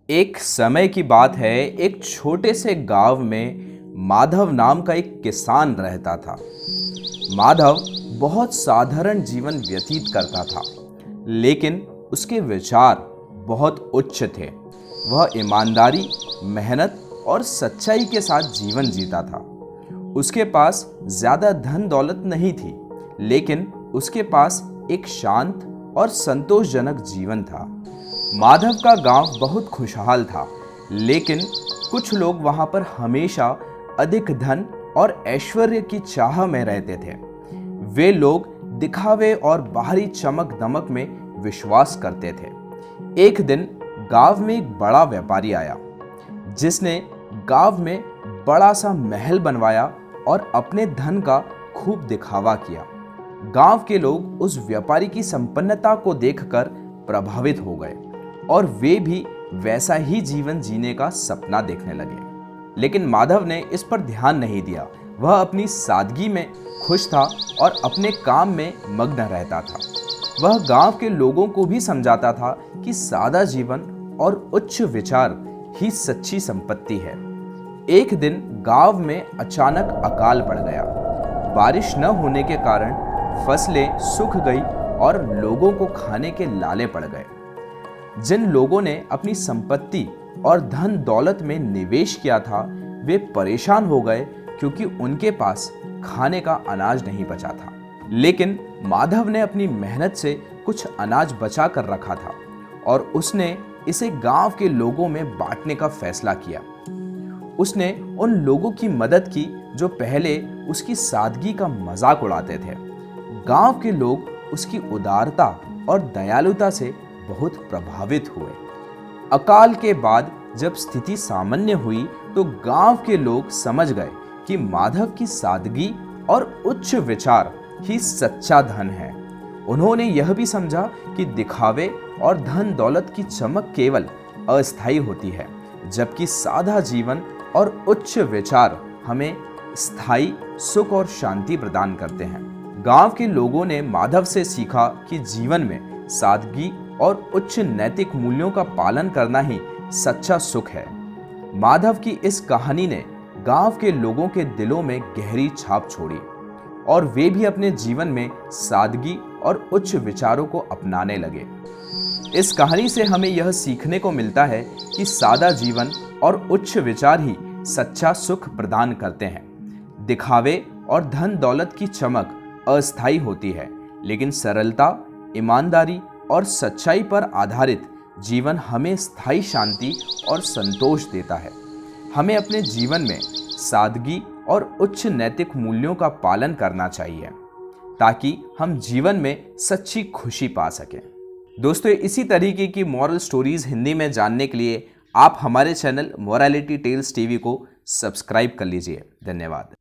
एक समय की बात है। एक छोटे से गांव में माधव नाम का एक किसान रहता था। माधव बहुत साधारण जीवन व्यतीत करता था, लेकिन उसके विचार बहुत उच्च थे। वह ईमानदारी, मेहनत और सच्चाई के साथ जीवन जीता था। उसके पास ज्यादा धन दौलत नहीं थी, लेकिन उसके पास एक शांत और संतोषजनक जीवन था। माधव का गांव बहुत खुशहाल था, लेकिन कुछ लोग वहां पर हमेशा अधिक धन और ऐश्वर्य की चाह में रहते थे। वे लोग दिखावे और बाहरी चमक दमक में विश्वास करते थे। एक दिन गांव में एक बड़ा व्यापारी आया, जिसने गांव में बड़ा सा महल बनवाया और अपने धन का खूब दिखावा किया। गांव के लोग उस व्यापारी की संपन्नता को देखकर प्रभावित हो गए और वे भी वैसा ही जीवन जीने का सपना देखने लगे। लेकिन माधव ने इस पर ध्यान नहीं दिया। वह अपनी सादगी में खुश था और अपने काम में मग्न रहता था। वह गांव के लोगों को भी समझाता था कि सादा जीवन और उच्च विचार ही सच्ची संपत्ति है। एक दिन गांव में अचानक अकाल पड़ गया। बारिश न होने के कारण फसलें सूख गई और लोगों को खाने के लाले पड़ गए। जिन लोगों ने अपनी संपत्ति और धन दौलत में निवेश किया था, वे परेशान हो गए, क्योंकि उनके पास खाने का अनाज नहीं बचा था। लेकिन माधव ने अपनी मेहनत से कुछ अनाज बचा कर रखा था और उसने इसे गांव के लोगों में बांटने का फैसला किया। उसने उन लोगों की मदद की जो पहले उसकी सादगी का मजाक उड़ाते थे। गांव के लोग उसकी उदारता और दयालुता से बहुत प्रभावित हुए। अकाल के बाद जब स्थिति सामान्य हुई, तो गांव के लोग समझ गए कि माधव की सादगी और उच्च विचार ही सच्चा धन है। उन्होंने यह भी समझा कि दिखावे और धन दौलत की चमक केवल अस्थायी होती है, जबकि सादा जीवन और उच्च विचार हमें स्थायी सुख और शांति प्रदान करते हैं। गांव के लोगों ने माधव से सीखा कि जीवन में सादगी और उच्च नैतिक मूल्यों का पालन करना ही सच्चा सुख है। माधव की इस कहानी ने गांव के लोगों के दिलों में गहरी छाप छोड़ी और वे भी अपने जीवन में सादगी और उच्च विचारों को अपनाने लगे। इस कहानी से हमें यह सीखने को मिलता है कि सादा जीवन और उच्च विचार ही सच्चा सुख प्रदान करते हैं। दिखावे और धन दौलत की चमक अस्थायी होती है, लेकिन सरलता, ईमानदारी और सच्चाई पर आधारित जीवन हमें स्थायी शांति और संतोष देता है। हमें अपने जीवन में सादगी और उच्च नैतिक मूल्यों का पालन करना चाहिए, ताकि हम जीवन में सच्ची खुशी पा सकें। दोस्तों, इसी तरीके की मॉरल स्टोरीज हिंदी में जानने के लिए आप हमारे चैनल मोरालिटी टेल्स टीवी को सब्सक्राइब कर लीजिए। धन्यवाद।